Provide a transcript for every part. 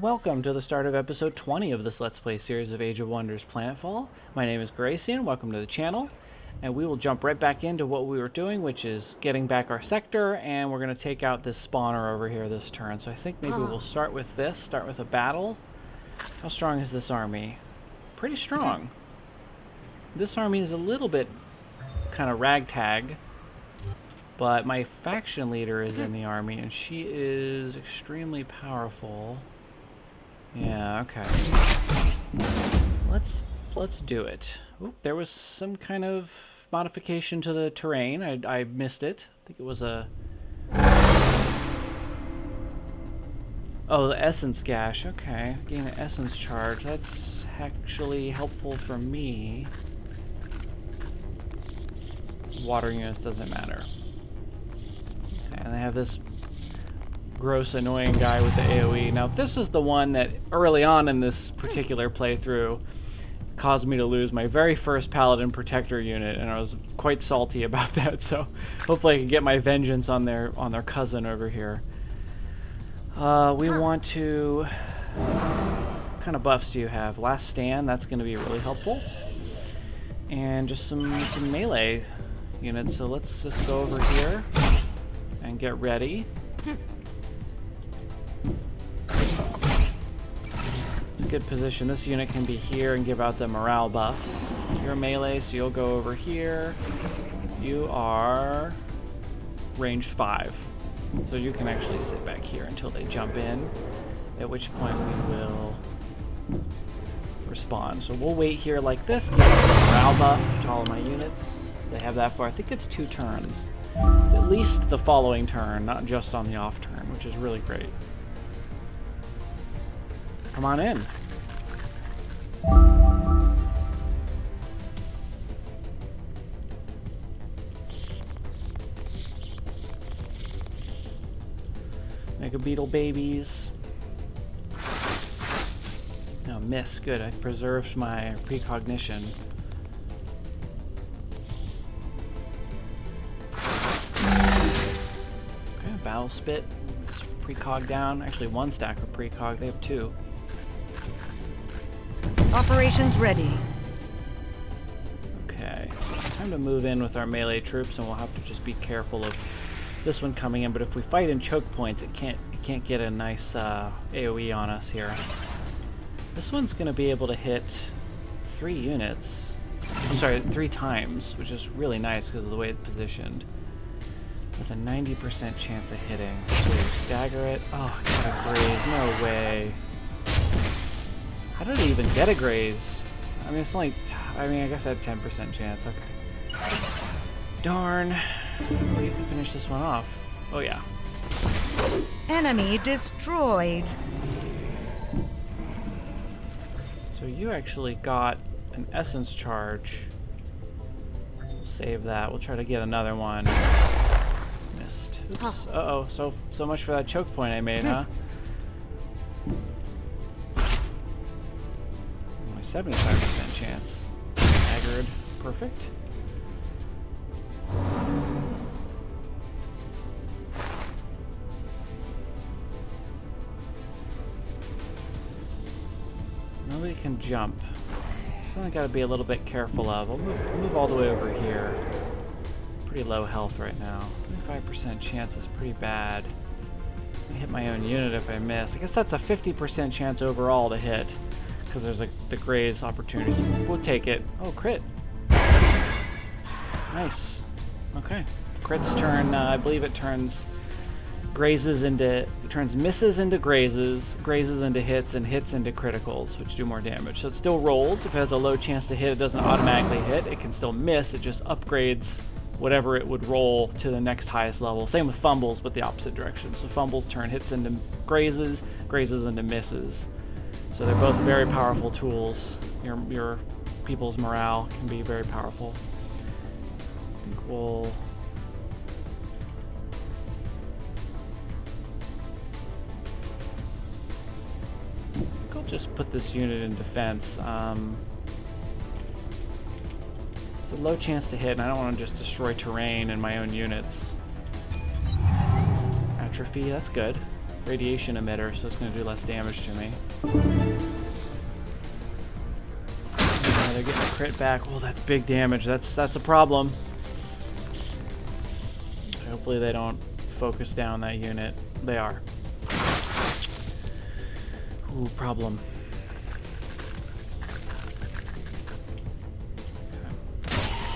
Welcome to the start of episode 20 of this Let's Play series of Age of Wonders Planetfall. My name is Gracian, welcome to the channel, and we will jump right back into what we were doing, which is getting back our sector, and we're going to take out this spawner over here this turn. So I think maybe we'll start with this, start with a battle. How strong is this army? Pretty strong. This army is a little bit kind of ragtag, but my faction leader is in the army, and she is extremely powerful. Yeah, okay. Let's do it. Oop, there was some kind of modification to the terrain. I missed it. I think it was a... Oh, the essence gash. Okay, gain an essence charge. That's actually helpful for me. Water units doesn't matter. Okay, and I have this gross annoying guy with the AoE. Now this is the one that early on in this particular playthrough caused me to lose my very first Paladin Protector unit, and I was quite salty about that, so hopefully I can get my vengeance on their cousin over here. We want to... What kind of buffs do you have? Last Stand, that's going to be really helpful. And just some melee units, so let's just go over here and get ready. Good position. This unit can be here and give out the morale buff. You're melee, so you'll go over here. You are ranged 5, so you can actually sit back here until they jump in, at which point we will respond. So we'll wait here like this, give a morale buff to all of my units. They have that for, I think it's 2 turns. It's at least the following turn, not just on the off turn, which is really great. Come on in. Mega Beetle babies. No, miss. Good. I preserved my precognition. Okay, Battle Spit. Precog down. Actually, 1 stack of precog. They have 2. Operations ready. Okay, time to move in with our melee troops, and we'll have to just be careful of this one coming in. But if we fight in choke points, it can't get a nice AoE on us here. This one's going to be able to hit 3 units. I'm sorry, 3 times, which is really nice because of the way it's positioned. With a 90% chance of hitting. So we stagger it. Oh, I got a graze. No way. How did it even get a graze? I mean, it's only... I mean, I guess I had 10% chance. Okay. Darn. We can finish this one off. Oh, yeah. Enemy destroyed. So you actually got an essence charge. We'll save that. We'll try to get another one. Missed. Oops. Uh-oh. So much for that choke point I made, huh? 75% chance. Staggered. Perfect. Nobody can jump. So I gotta be a little bit careful of. I'll move all the way over here. Pretty low health right now. 25% chance is pretty bad. I hit my own unit if I miss. I guess that's a 50% chance overall to hit, because there's like the graze opportunity. So we'll take it. Oh, crit. Nice. Okay. Crit's turn, I believe it turns misses into grazes, grazes into hits, and hits into criticals, which do more damage. So it still rolls. If it has a low chance to hit, it doesn't automatically hit. It can still miss. It just upgrades whatever it would roll to the next highest level. Same with fumbles, but the opposite direction. So fumbles turn hits into grazes, grazes into misses. So they're both very powerful tools. Your people's morale can be very powerful. I think we'll... I'll just put this unit in defense. It's a low chance to hit, and I don't want to just destroy terrain in my own units. Atrophy, that's good. radiation emitter, so it's going to do less damage to me. They're getting a crit back. Oh, that's big damage. That's a problem. Hopefully they don't focus down that unit. They are. Ooh, problem.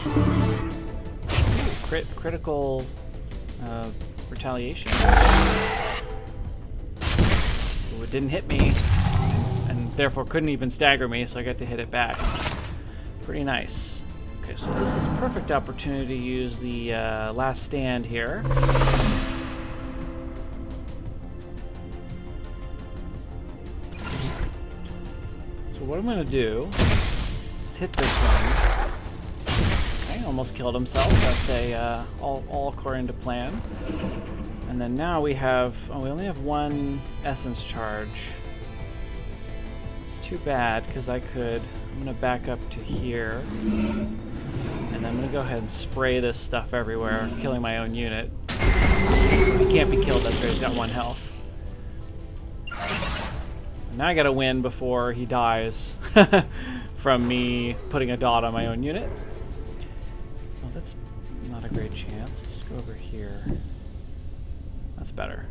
Ooh, critical retaliation. Ooh, it didn't hit me, and therefore couldn't even stagger me, so I got to hit it back. Pretty nice. Okay, so this is a perfect opportunity to use the last stand here. So what I'm going to do is hit this one. Okay, almost killed himself. That's all according to plan. And then now we have, we only have one essence charge. It's too bad because I'm going to back up to here. And I'm going to go ahead and spray this stuff everywhere, killing my own unit. He can't be killed, that's right, he's got 1 health. And now I gotta win before he dies from me putting a dot on my own unit. Well, that's not a great chance. Let's go over here. That's better.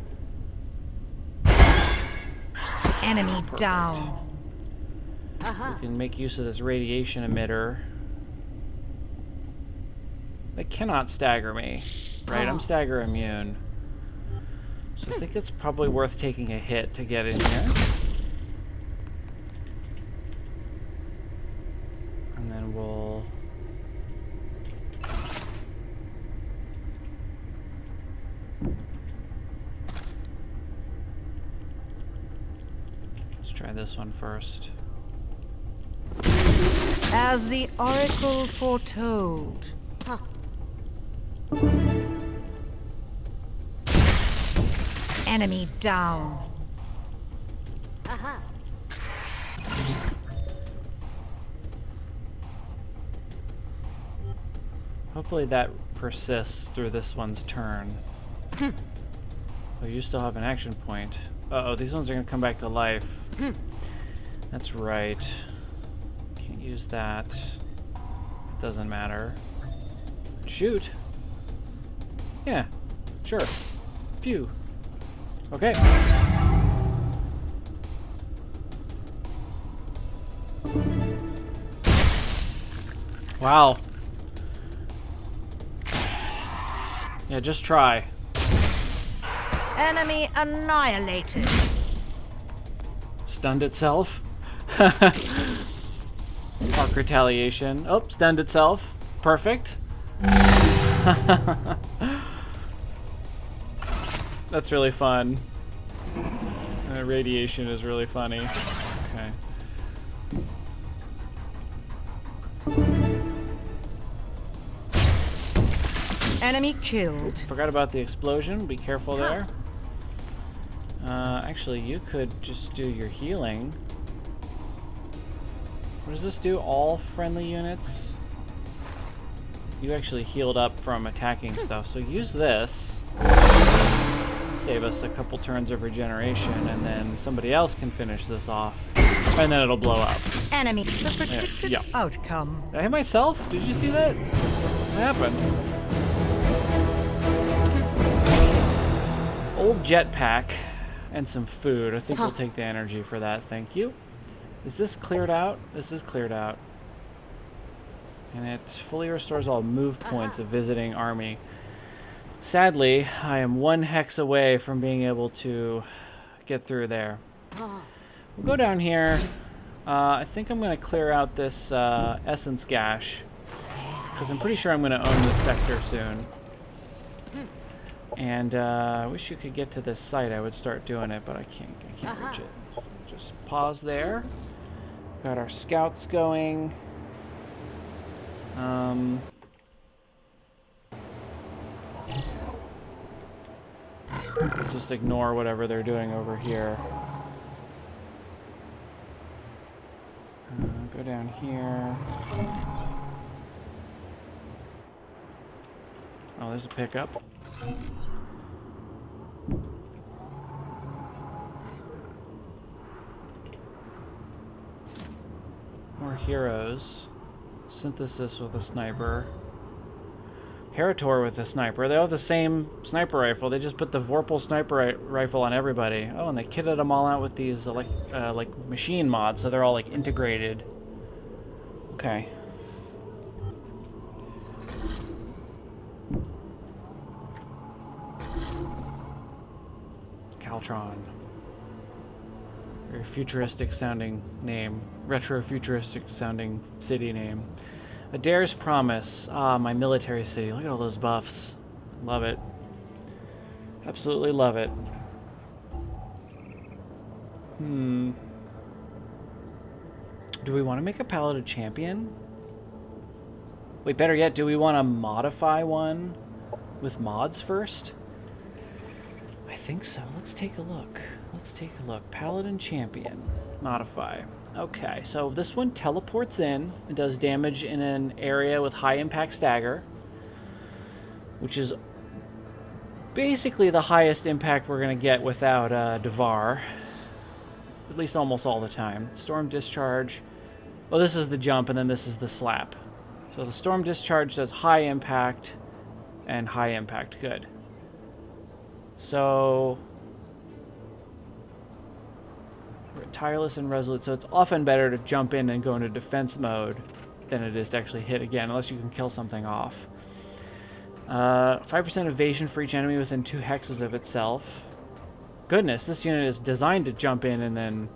Enemy Perfect. down. We can make use of this radiation emitter. They cannot stagger me, right? I'm stagger immune. So I think it's probably worth taking a hit to get in here. And then we'll... Let's try this one first. As the oracle foretold. Enemy down. Hopefully that persists through this one's turn. Oh, you still have an action point. Uh-oh, these ones are going to come back to life. That's right. Can't use that. It doesn't matter. Shoot. Yeah, sure. Pew. Okay. Wow. Yeah, just try. Enemy annihilated. Stunned itself. Arc retaliation. Oh, stunned itself. Perfect. That's really fun. Radiation is really funny. Okay. Enemy killed. Forgot about the explosion. Be careful there. Actually, you could just do your healing. What does this do? All friendly units? You actually healed up from attacking stuff, so use this. Save us a couple turns of regeneration, and then somebody else can finish this off. And then it'll blow up. Enemy. The predicted Yeah. outcome. Did I hit myself? Did you see that? What happened? Old jetpack and some food. I think we'll take the energy for that. Thank you. Is this cleared out? This is cleared out. And it fully restores all move points of visiting army. Sadly, I am 1 hex away from being able to get through there. We'll go down here. I think I'm going to clear out this essence gash, because I'm pretty sure I'm going to own this sector soon. And I wish you could get to this site. I would start doing it, but I can't reach it. Just pause there. Got our scouts going. Just ignore whatever they're doing over here. Go down here. Oh, there's a pickup. More heroes. Synthesis with a sniper. Parator with a sniper. They all have the same sniper rifle. They just put the Vorpal sniper rifle on everybody. Oh, and they kitted them all out with these like machine mods, so they're all like integrated. Okay. Caltron. Very futuristic sounding name. Retro futuristic sounding city name. Adair's Promise. Ah, my military city. Look at all those buffs. Love it. Absolutely love it. Do we want to make a Paladin champion? Wait, better yet, do we want to modify one with mods first? I think so. Let's take a look. Let's take a look. Paladin champion. Modify. Okay, so this one teleports in and does damage in an area with high impact stagger, which is basically the highest impact we're going to get without Devar, at least almost all the time. Storm Discharge. Well, this is the jump, and then this is the slap. So the Storm Discharge does high impact and high impact. Good. So we're tireless and resolute, so it's often better to jump in and go into defense mode than it is to actually hit again, unless you can kill something off. 5% evasion for each enemy within 2 hexes of itself. Goodness, this unit is designed to jump in and then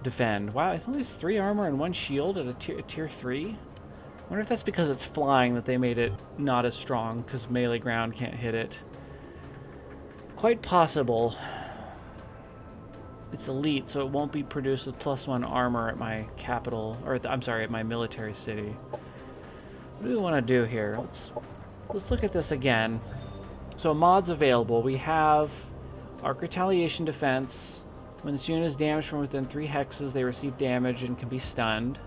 defend. Wow, it only has 3 armor and 1 shield at a tier 3. I wonder if that's because it's flying that they made it not as strong, because melee ground can't hit it. Quite possible. It's elite, so it won't be produced with +1 armor at my capital, or I'm sorry, at my military city. What do we want to do here? Let's look at this again. So mods available. We have Arc Retaliation Defense. When this unit is damaged from within 3 hexes, they receive damage and can be stunned,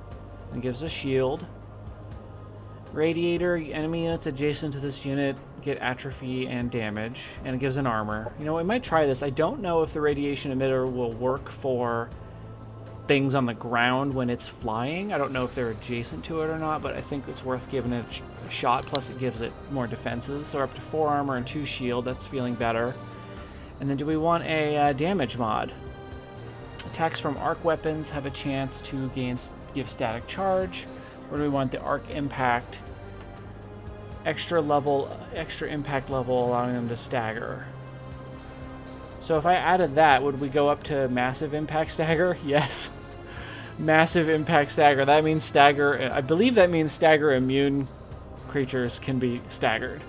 and gives a shield. Radiator, enemy units adjacent to this unit get atrophy and damage, and it gives an armor. You know, we might try this. I don't know if the radiation emitter will work for things on the ground when it's flying. I don't know if they're adjacent to it or not, but I think it's worth giving it a shot. Plus it gives it more defenses, so up to 4 armor and 2 shield. That's feeling better. And then do we want a damage mod? Attacks from arc weapons have a chance to give static charge. Or do we want the arc impact? Extra impact level, allowing them to stagger. So if I added that, would we go up to massive impact stagger? Yes. Massive impact stagger. That means stagger. I believe that means stagger immune creatures can be staggered.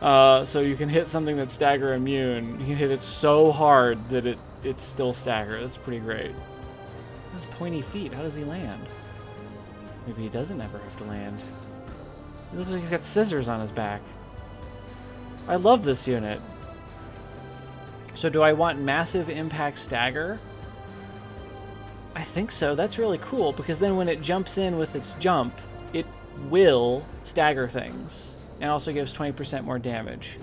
So you can hit something that's stagger immune. You can hit it so hard that it's still staggered. That's pretty great. He has pointy feet. How does he land? Maybe he doesn't ever have to land. He looks like he's got scissors on his back. I love this unit. So do I want massive impact stagger? I think so. That's really cool, because then when it jumps in with its jump, it will stagger things. And also gives 20% more damage.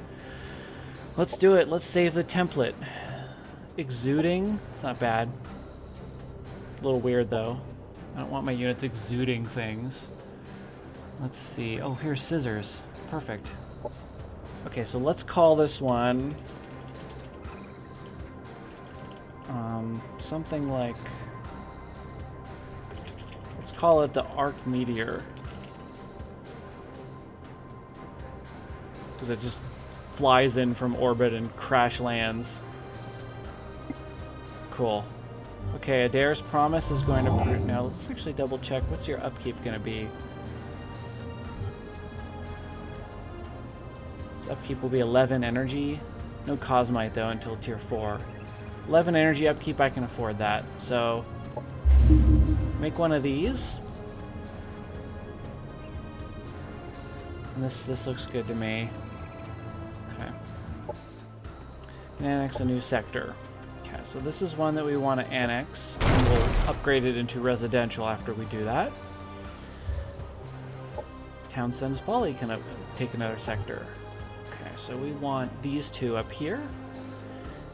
Let's do it. Let's save the template. Exuding. It's not bad. A little weird, though. I don't want my units exuding things. Let's see. Oh, here's scissors. Perfect. Okay, so let's call this one something like, let's call it the Arc Meteor, because it just flies in from orbit and crash lands. Cool. Okay, Adair's Promise is going to... Now, let's actually double check. What's your upkeep going to be? Upkeep will be 11 energy. No Cosmite, though, until tier 4. 11 energy upkeep, I can afford that. So, make one of these. And this looks good to me. Okay. And annex a new sector. Okay, so this is one that we want to annex. And we'll upgrade it into residential after we do that. Townsend's Folly can take another sector. Okay, so we want these two up here.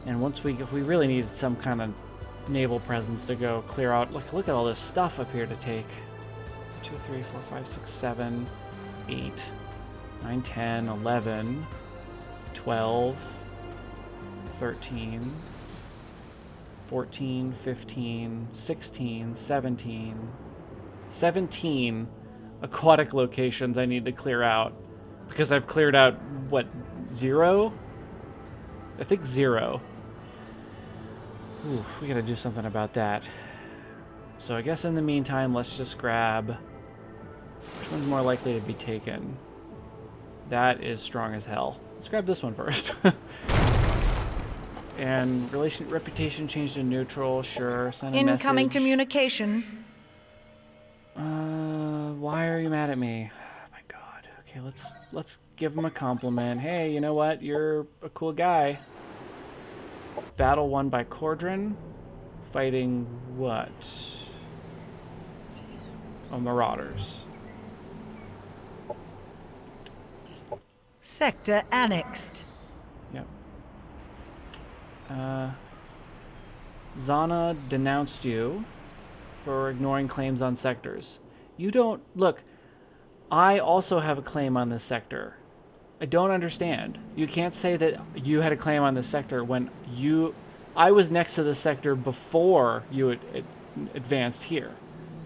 And if we really need some kind of naval presence to go clear out. Look at all this stuff up here to take. 2, 3, 4, 5, 6, 7, 8, 9, 10, 11, 12, 13, 14, 15, 16, 17, 17 aquatic locations I need to clear out. Because I've cleared out, what, 0? I think 0. Ooh, we gotta do something about that. So I guess in the meantime, let's just grab... Which one's more likely to be taken? That is strong as hell. Let's grab this one first. And reputation changed to neutral, sure. Send a Incoming message. communication. Why are you mad at me? Oh my god. Okay, let's give him a compliment. Hey, you know what? You're a cool guy. Battle won by Cordron. Fighting what? Oh, Marauders. Sector annexed. Yep. Zana denounced you for ignoring claims on sectors. You don't... Look, I also have a claim on this sector. I don't understand. You can't say that you had a claim on this sector when I was next to the sector before you advanced here.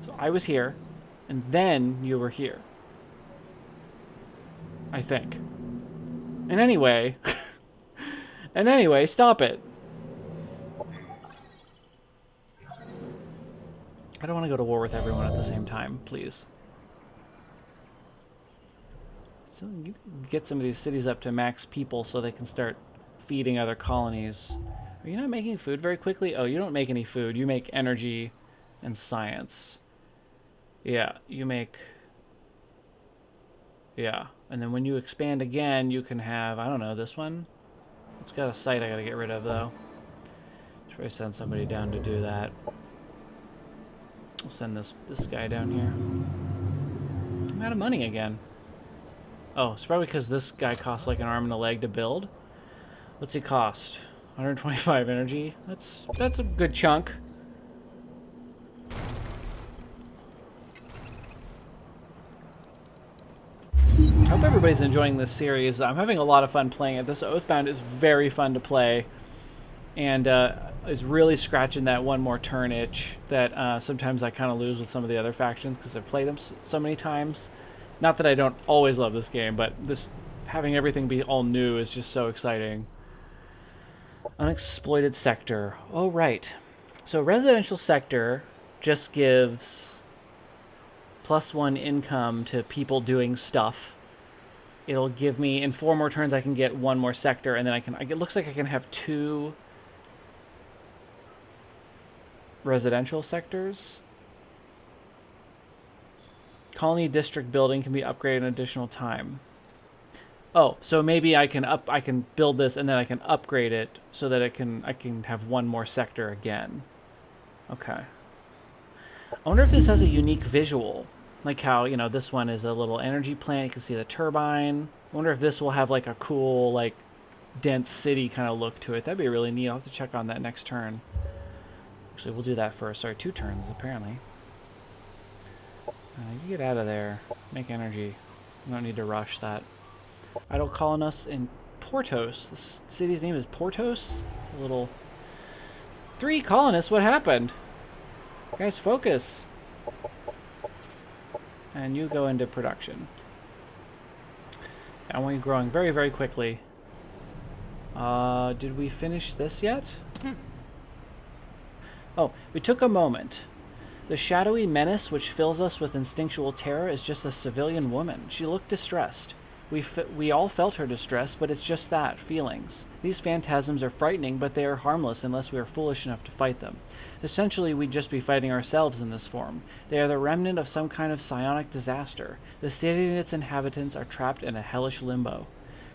So I was here, and then you were here. I think. And anyway... And anyway, stop it. I don't want to go to war with everyone at the same time, please. So you can get some of these cities up to max people so they can start feeding other colonies. Are you not making food very quickly? Oh, you don't make any food. You make energy and science. Yeah, you make... Yeah, and then when you expand again, you can have, I don't know, this one? It's got a site I gotta get rid of, though. Should probably send somebody down to do that. I'll send this guy down here. I'm out of money again. Oh, it's probably because this guy costs like an arm and a leg to build. What's he cost? 125 energy? That's a good chunk. I hope everybody's enjoying this series. I'm having a lot of fun playing it. This Oathbound is very fun to play, and is really scratching that one more turn itch that sometimes I kind of lose with some of the other factions because I've played them so many times. Not that I don't always love this game, but this having everything be all new is just so exciting. Unexploited sector. Oh, right. So residential sector just gives +1 income to people doing stuff. It'll give me, in 4 more turns, I can get 1 more sector, and then it looks like I can have 2 residential sectors. Colony district building can be upgraded an additional time. Oh, so maybe I can build this and then I can upgrade it so that I can have 1 more sector again. Okay. I wonder if this has a unique visual. Like how, you know, this one is a little energy plant. You can see the turbine. I wonder if this will have like a cool, like, dense city kind of look to it. That'd be really neat. I'll have to check on that next turn. Actually, we'll do that first. Sorry, 2 turns, apparently. You get out of there. Make energy. You don't need to rush that. Idle colonists in Portos. This city's name is Portos? A little... 3 colonists? What happened? Guys, focus. And you go into production. I want you growing very, very quickly. Did we finish this yet? Oh, we took a moment. The shadowy menace which fills us with instinctual terror is just a civilian woman. She looked distressed. We all felt her distress, but it's just that, feelings. These phantasms are frightening, but they are harmless unless we are foolish enough to fight them. Essentially, we'd just be fighting ourselves in this form. They are the remnant of some kind of psionic disaster. The city and its inhabitants are trapped in a hellish limbo.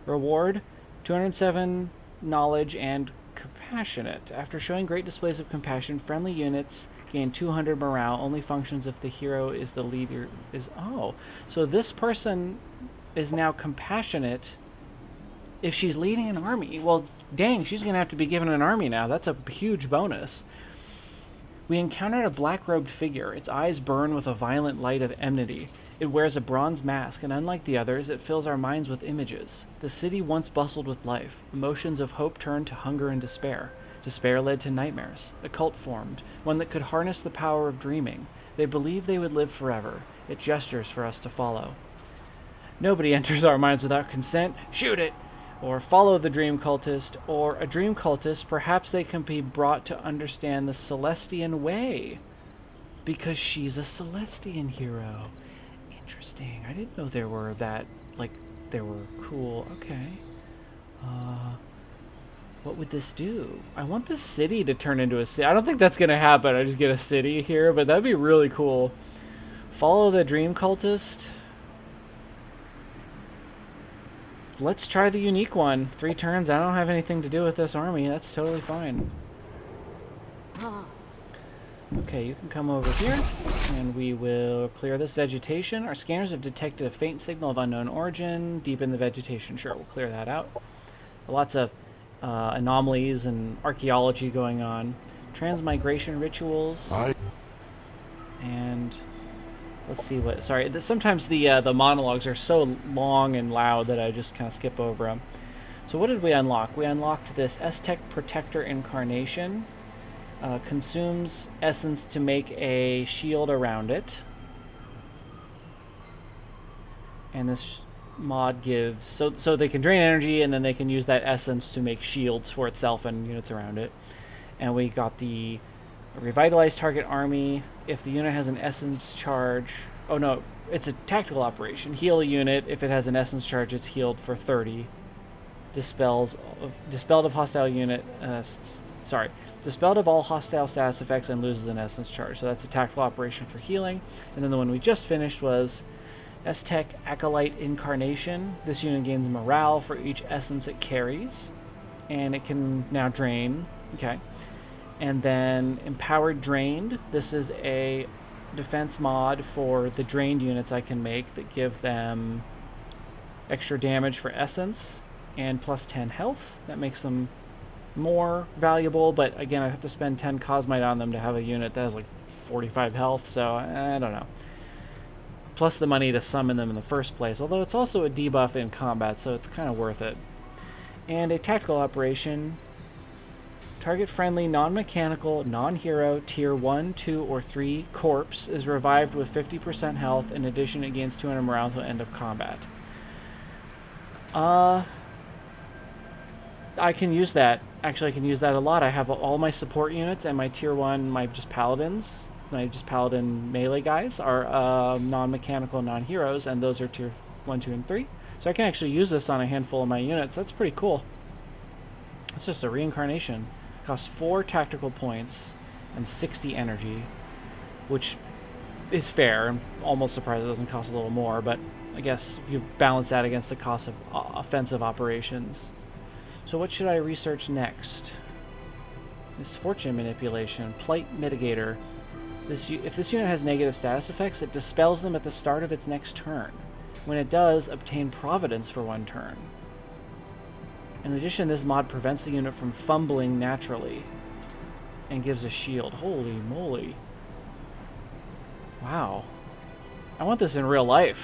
Reward, 207 knowledge and compassionate. After showing great displays of compassion, friendly units gain 200 morale. Only functions if the hero is the leader. Oh, so this person is now compassionate if she's leading an army. Well, dang, she's going to have to be given an army now. That's a huge bonus. We encountered a black-robed figure. Its eyes burn with a violent light of enmity. It wears a bronze mask, and unlike the others, it fills our minds with images. The city once bustled with life. Emotions of hope turned to hunger and despair. Despair led to nightmares. A cult formed, one that could harness the power of dreaming. They believed they would live forever. It gestures for us to follow. Nobody enters our minds without consent. Shoot it! Or follow the dream cultist, or a dream cultist. Perhaps they can be brought to understand the Celestian way. Because she's a Celestian hero. Interesting. I didn't know there were that, like, there were cool. Okay. What would this do? I want this city to turn into a city. I don't think that's going to happen. I just get a city here, but that'd be really cool. Follow the dream cultist. Let's try the unique one. 3 turns. I don't have anything to do with this army. That's totally fine. Okay, you can come over here, and we will clear this vegetation. Our scanners have detected a faint signal of unknown origin deep in the vegetation. Sure, we'll clear that out. Lots of anomalies and archaeology going on. Transmigration rituals. And let's see what... Sorry, sometimes the monologues are so long and loud that I just kind of skip over them. So what did we unlock? We unlocked this Aztec Protector Incarnation. Consumes essence to make a shield around it. And this mod gives... So they can drain energy, and then they can use that essence to make shields for itself and units around it. And we got the Revitalize Target Army. If the unit has an essence charge... Oh no, it's a tactical operation. Heal a unit. If it has an essence charge, it's healed for 30. Dispelled of hostile unit... sorry. Dispelled of all hostile status effects and loses an essence charge. So that's a tactical operation for healing. And then the one we just finished was Aztec Acolyte Incarnation. This unit gains morale for each essence it carries. And it can now drain. Okay. And then Empowered Drained. This is a defense mod for the drained units I can make that give them extra damage for essence and plus 10 health. That makes them more valuable, but again, I have to spend 10 Cosmite on them to have a unit that has like 45 health, so I don't know. Plus the money to summon them in the first place, although it's also a debuff in combat, so it's kind of worth it. And a tactical operation. Target-friendly, non-mechanical, non-hero, tier 1, 2, or 3 corpse is revived with 50% health. In addition, it gains 200 morale until end of combat. I can use that. Actually, I can use that a lot. I have all my support units and my tier 1, my just paladins, my just paladin melee guys are non-mechanical, non-heroes, and those are tier 1, 2, and 3. So I can actually use this on a handful of my units. That's pretty cool. It's just a reincarnation. Costs 4 tactical points and 60 energy, which is fair. I'm almost surprised it doesn't cost a little more, but I guess if you balance that against the cost of offensive operations. So what should I research next? Misfortune Manipulation, Plight Mitigator. If this unit has negative status effects, it dispels them at the start of its next turn. When it does, obtain Providence for 1 turn. In addition, this mod prevents the unit from fumbling naturally and gives a shield. Holy moly. Wow. I want this in real life.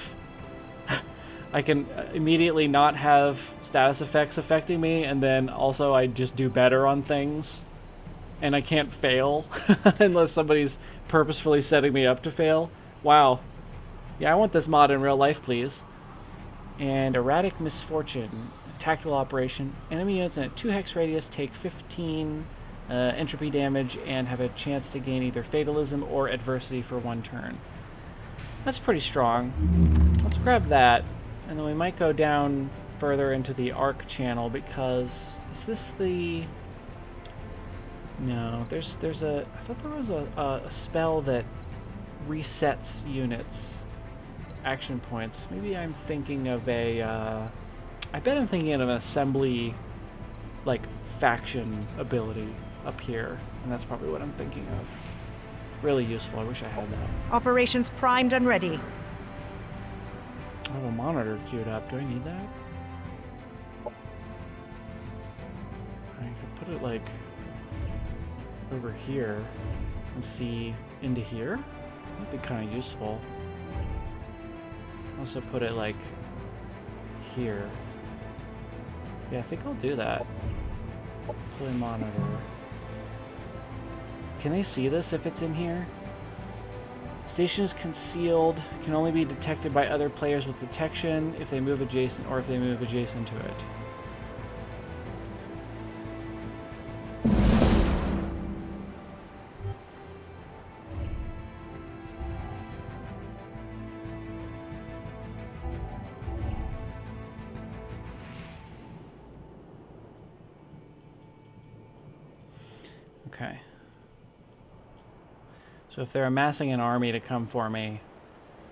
I can immediately not have status effects affecting me, and then also I just do better on things. And I can't fail unless somebody's purposefully setting me up to fail. Wow. Yeah, I want this mod in real life, please. And Erratic Misfortune. Tactical operation. Enemy units in a 2 hex radius take 15 entropy damage and have a chance to gain either fatalism or adversity for 1 turn. That's pretty strong. Let's grab that, and then we might go down further into the arc channel, because is this the... No, there's a... I thought there was a spell that resets units action points. Maybe I'm thinking of a... I bet I'm thinking of an assembly, like, faction ability up here, and that's probably what I'm thinking of. Really useful. I wish I had that. Operations primed and ready. I have a monitor queued up. Do I need that? I could put it, like, over here. and see into here. That'd be kind of useful. Also put it like here. Yeah, I think I'll do that. Fully monitor. Can they see this if it's in here? Station is concealed. Can only be detected by other players with detection if they move adjacent or if they move adjacent to it. Okay. So if they're amassing an army to come for me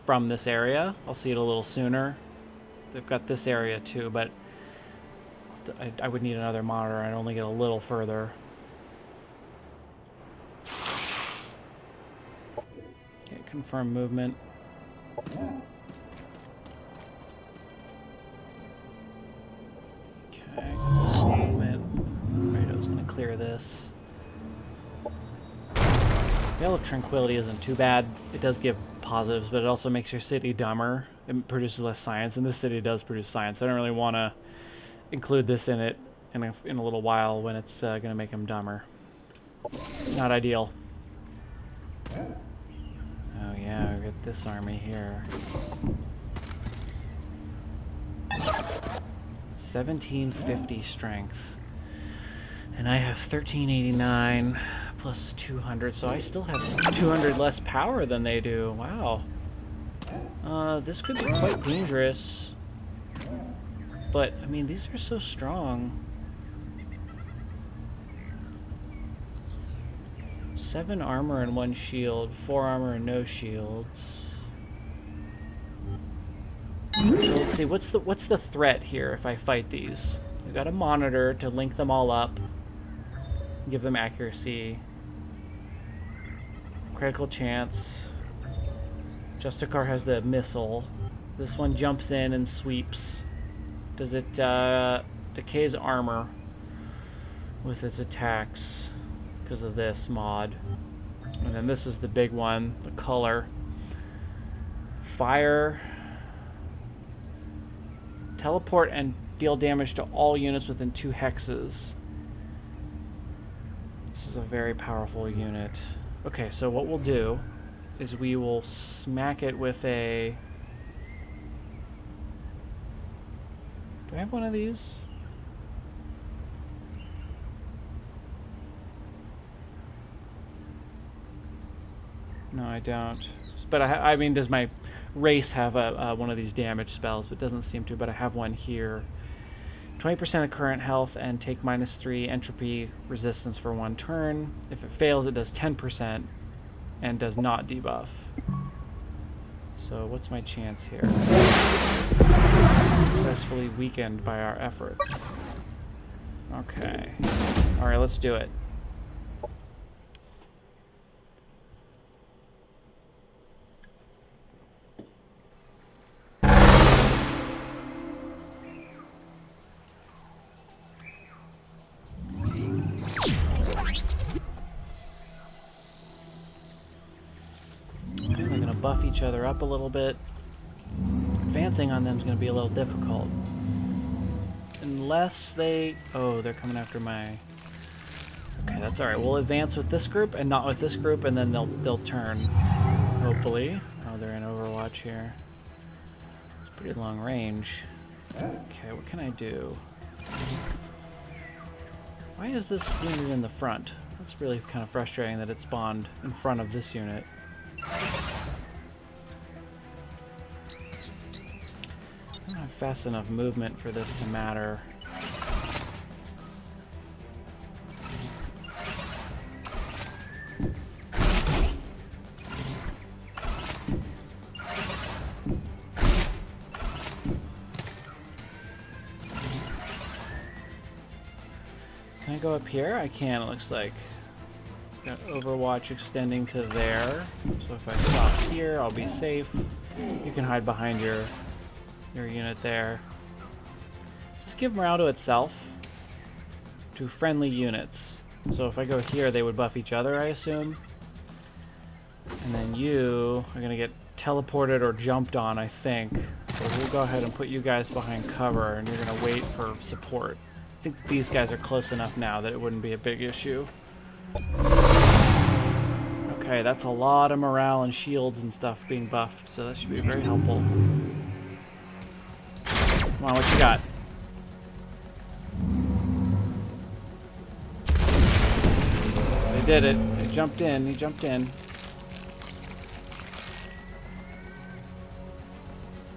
from this area, I'll see it a little sooner. They've got this area too, but I would need another monitor. I'd only get a little further. Okay, confirm movement. Okay, movement. Rado's gonna clear this. Veil of Tranquility isn't too bad. It does give positives, but it also makes your city dumber. It produces less science, and this city does produce science. I don't really want to include this in it in a little while when it's going to make them dumber. Not ideal. Oh yeah, we got this army here. 1750 strength. And I have 1389 plus 200, so I still have 200 less power than they do. Wow. This could be quite dangerous. But, I mean, these are so strong. 7 armor and 1 shield, 4 armor and no shields. So let's see, what's the threat here if I fight these? We've got a monitor to link them all up, give them accuracy, critical chance. Justicar has the missile. This one jumps in and sweeps. Does it decays armor with its attacks because of this mod. And then this is the big one, the color. Fire. Teleport and deal damage to all units within 2 hexes. This is a very powerful unit. Okay, so what we'll do is we will smack it with a... Do I have one of these? No, I don't. But I mean, does my race have one of these damage spells? But it doesn't seem to, but I have one here. 20% of current health and take -3 entropy resistance for 1 turn. If it fails, it does 10% and does not debuff. So what's my chance here? Successfully weakened by our efforts. Okay. Alright, let's do it. Buff each other up a little bit. Advancing on them is going to be a little difficult. Unless they... Oh, they're coming after my... Okay, that's alright. We'll advance with this group and not with this group, and then they'll turn. Hopefully. Oh, they're in Overwatch here. It's pretty long range. Okay, what can I do? Why is this unit in the front? That's really kind of frustrating that it spawned in front of this unit. I don't have fast enough movement for this to matter. Can I go up here? I can, it looks like. Got Overwatch extending to there. So if I stop here, I'll be safe. You can hide behind your unit there. Just give morale to itself. To friendly units. So if I go here, they would buff each other, I assume. And then you are going to get teleported or jumped on, I think. So we'll go ahead and put you guys behind cover, and you're going to wait for support. I think these guys are close enough now that it wouldn't be a big issue. Okay, that's a lot of morale and shields and stuff being buffed, so that should be very helpful. Come on, what you got? They did it. They jumped in. He jumped in.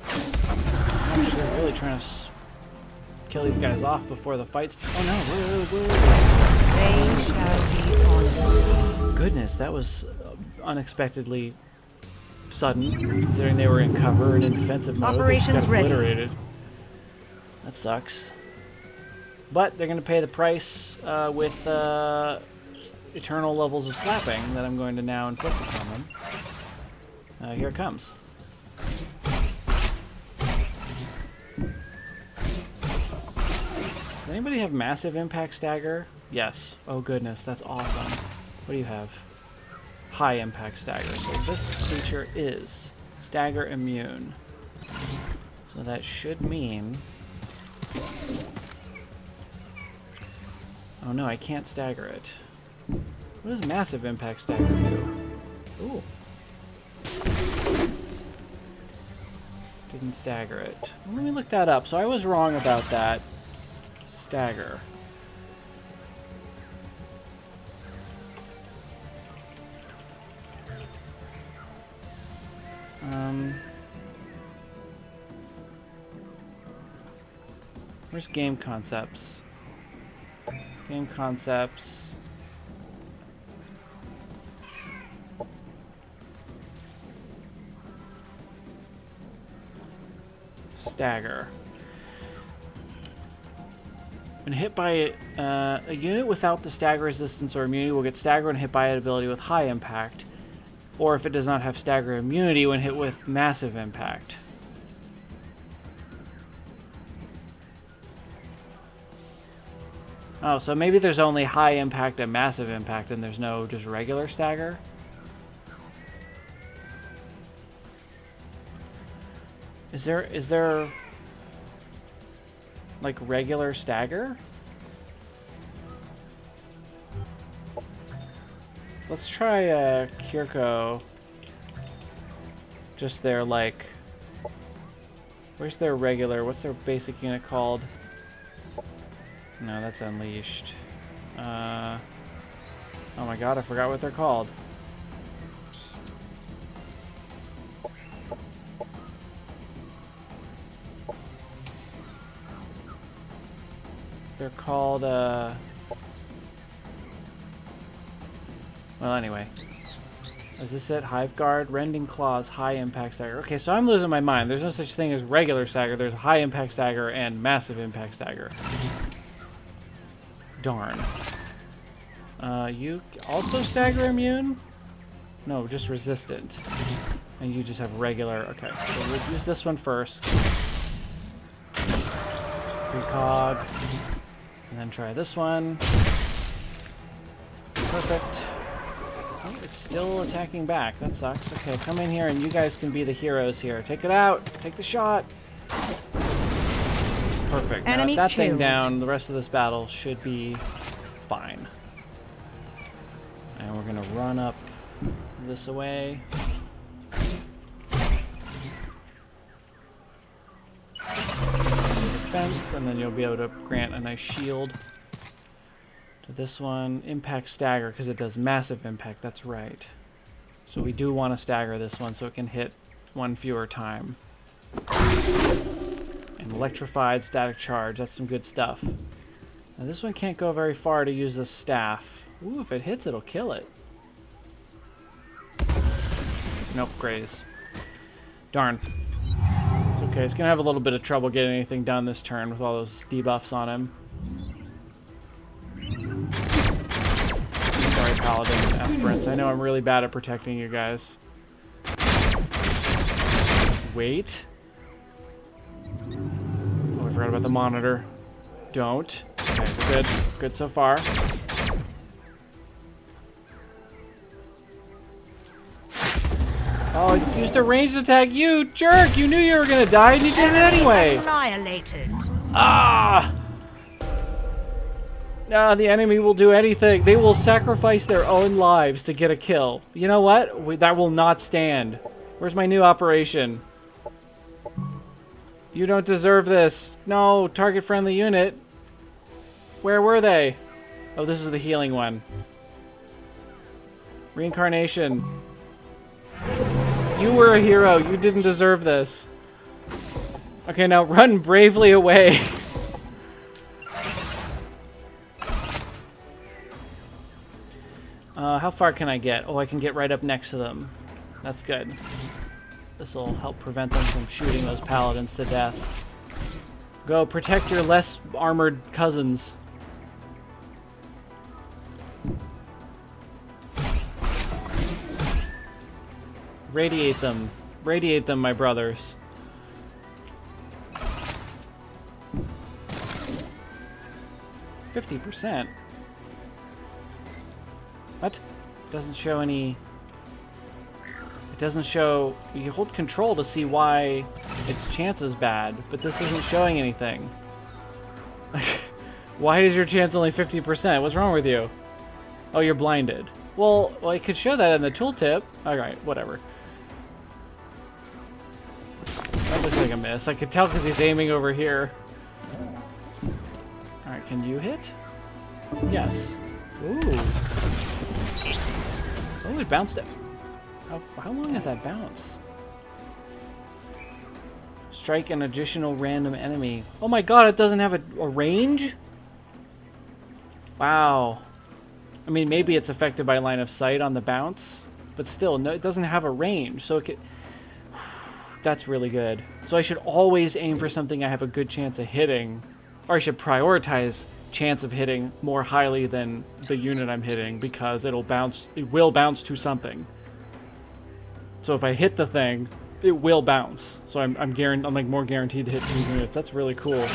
Actually, they're really trying to kill these guys off before the fight's... Oh no, They shall be honored. goodness, that was unexpectedly sudden, considering they were in cover and in defensive mode. Operations They just got ready. obliterated. That sucks. But they're going to pay the price with eternal levels of slapping that I'm going to now inflict upon them. Here it comes. Does anybody have massive impact stagger? Yes. Oh goodness, that's awesome. What do you have? High impact stagger. So this creature is stagger immune. So that should mean... Oh no, I can't stagger it. What does massive impact stagger do? Ooh. Didn't stagger it. Let me look that up. So I was wrong about that. Stagger. Where's game concepts? Game concepts. Stagger. When hit by a unit without the stagger resistance or immunity will get stagger when hit by an ability with high impact, or if it does not have stagger immunity when hit with massive impact. Oh, so maybe there's only high impact and massive impact and there's no just regular stagger? Is there like regular stagger? Let's try Kirko. Just their like... Where's their regular? What's their basic unit called? No, that's Unleashed. Oh my god, I forgot what they're called. They're called, well, anyway. Is this it? Hive Guard, Rending Claws, High Impact Stagger. Okay, so I'm losing my mind. There's no such thing as regular stagger. There's High Impact Stagger and Massive Impact Stagger. Darn. You also stagger immune? No, just resistant. And you just have regular. Okay, so we'll use this one first. Precog. And then try this one. Perfect. Oh, it's still attacking back. That sucks. Okay, come in here and you guys can be the heroes here. Take it out. Take the shot. Perfect. Now, with that thing down, the rest of this battle should be fine. And we're going to run up this way. Defense, and then you'll be able to grant a nice shield to this one. Impact stagger, because it does massive impact. That's right. So we do want to stagger this one so it can hit one fewer time. And electrified static charge. That's some good stuff. Now this one can't go very far to use the staff. Ooh, if it hits, it'll kill it. Nope, graze. Darn. It's okay, it's gonna have a little bit of trouble getting anything done this turn with all those debuffs on him. Sorry, Paladin and Aspirants. I know I'm really bad at protecting you guys. Wait. Oh, I forgot about the monitor. Don't. Okay, we're good. Good so far. Oh, I used a ranged attack. You jerk! You knew you were gonna die and you did it anyway! Annihilated. Ah! The enemy will do anything. They will sacrifice their own lives to get a kill. You know what? That will not stand. Where's my new operation? You don't deserve this. No, target-friendly unit. Where were they? Oh, this is the healing one. Reincarnation. You were a hero. You didn't deserve this. Okay, now run bravely away. How far can I get? Oh, I can get right up next to them. That's good. This will help prevent them from shooting those paladins to death. Go protect your less armored cousins. Radiate them. Radiate them, my brothers. %. What? Doesn't show any... It doesn't show... You hold control to see why its chance is bad, but this isn't showing anything. Why is your chance only 50%? What's wrong with you? Oh, you're blinded. Well, I could show that in the tooltip. Alright, whatever. That looks like a miss. I could tell because he's aiming over here. Alright, can you hit? Yes. Ooh. Oh, it bounced it. How long is that bounce? Strike an additional random enemy. Oh my god, it doesn't have a range? Wow. I mean, maybe it's affected by line of sight on the bounce, but still, no, it doesn't have a range, so it could... That's really good. So I should always aim for something I have a good chance of hitting, or I should prioritize chance of hitting more highly than the unit I'm hitting, because it will bounce to something. So if I hit the thing, it will bounce. So I'm like more guaranteed to hit 2 units. That's really cool.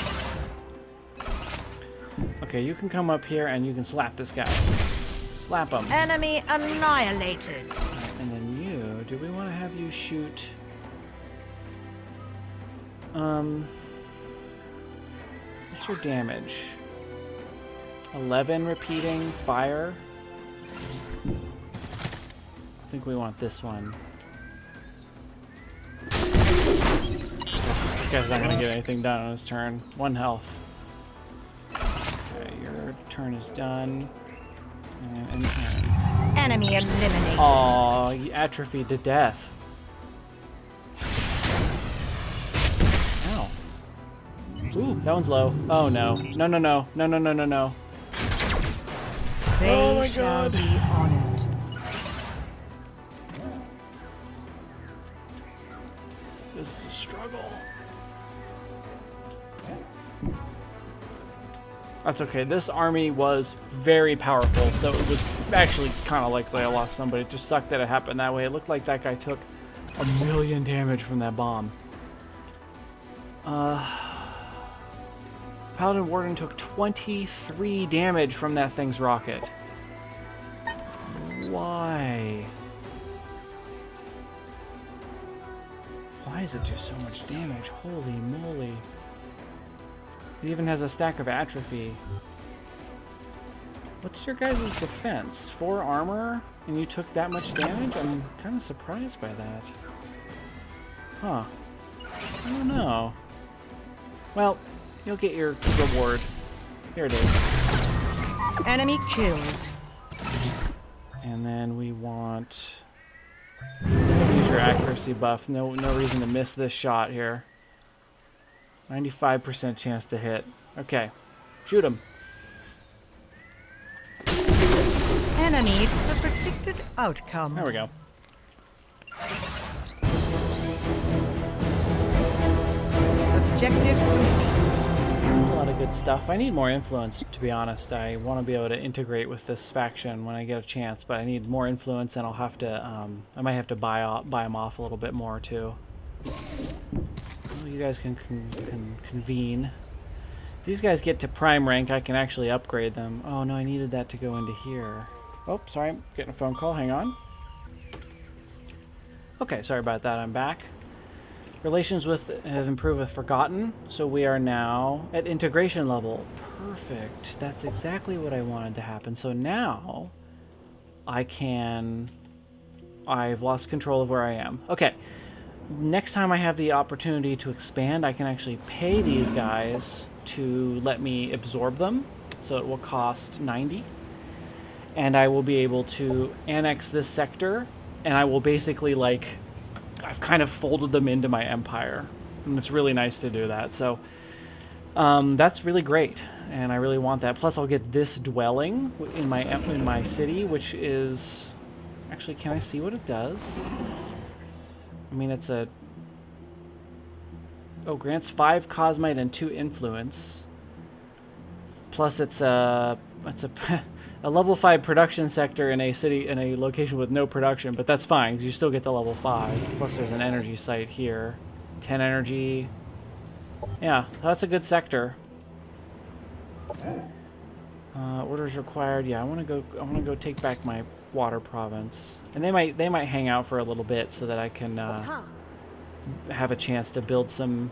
Okay, you can come up here and you can slap this guy. Slap him. Enemy annihilated. Right, and then you, do we want to have you shoot? What's your damage? 11 repeating fire. I think we want this one. This guy's not gonna get anything done on his turn. 1 health. Okay, your turn is done. And turn. Enemy eliminated. Aw, you atrophied to death. Ow. Ooh, that one's low. Oh no. No, no, no. No, no, no, no, no. They Oh my shall God. be honored. This is a struggle. That's okay. This army was very powerful, so it was actually kind of likely I lost somebody. It just sucked that it happened that way. It looked like that guy took 1,000,000 damage from that bomb. Paladin Warden took 23 damage from that thing's rocket. Why? Why does it do so much damage? Holy moly. It even has a stack of atrophy. What's your guys' defense? 4 armor? And you took that much damage? I'm kind of surprised by that. Huh. I don't know. Well, you'll get your reward. Here it is. Enemy killed. And then we want... Use your accuracy buff. No reason to miss this shot here. 95% chance to hit. Okay. Shoot him. Enemy the predicted outcome. There we go. Objective complete. That's a lot of good stuff. I need more influence, to be honest. I want to be able to integrate with this faction when I get a chance, but I need more influence, and I'll have to, I might have to buy them off a little bit more, too. Well, you guys can convene. If these guys get to prime rank, I can actually upgrade them. Oh, no, I needed that to go into here. Oh, sorry, I'm getting a phone call. Hang on. Okay, sorry about that. I'm back. Relations with have improved with Forgotten, so we are now at integration level. Perfect. That's exactly what I wanted to happen. So now I've lost control of where I am. Okay. Next time I have the opportunity to expand, I can actually pay these guys to let me absorb them. So it will cost 90. And I will be able to annex this sector, and I will basically, like, I've kind of folded them into my empire. And it's really nice to do that. So that's really great, and I really want that. Plus I'll get this dwelling in my city, which is... Actually, can I see what it does? I mean, it's a... Oh, grants 5 Cosmite and 2 Influence. Plus it's a level 5 production sector in a city, in a location with no production, but that's fine, because you still get the level 5. Plus there's an energy site here. 10 energy. Yeah, that's a good sector. Orders required. Yeah, I want to go take back my water province. And they might hang out for a little bit so that I can have a chance to build some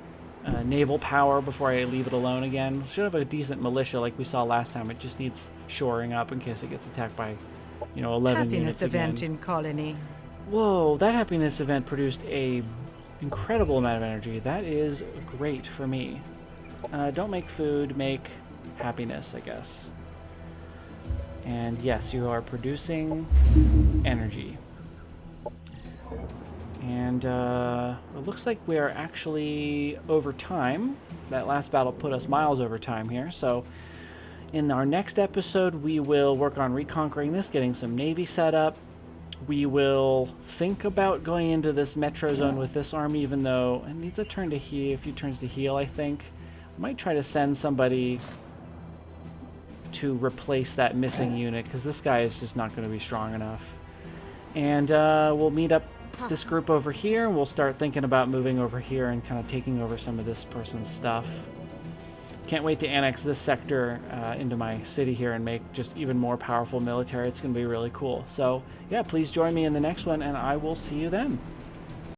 naval power before I leave it alone again. Should have a decent militia like we saw last time. It just needs shoring up in case it gets attacked by, 11 units Happiness event again. in colony. Whoa, that happiness event produced a incredible amount of energy. That is great for me. Don't make food, make happiness, I guess. And yes, you are producing energy. And it looks like we are actually over time. That last battle put us miles over time here. So in our next episode, we will work on reconquering this, getting some navy set up. We will think about going into this metro zone with this army, even though it needs a turn to heal, a few turns to heal, I think. I might try to send somebody to replace that missing unit, because this guy is just not going to be strong enough. And we'll meet up this group over here, and we'll start thinking about moving over here and kind of taking over some of this person's stuff. Can't wait to annex this sector into my city here and make just even more powerful military. It's going to be really cool. So, yeah, please join me in the next one, and I will see you then.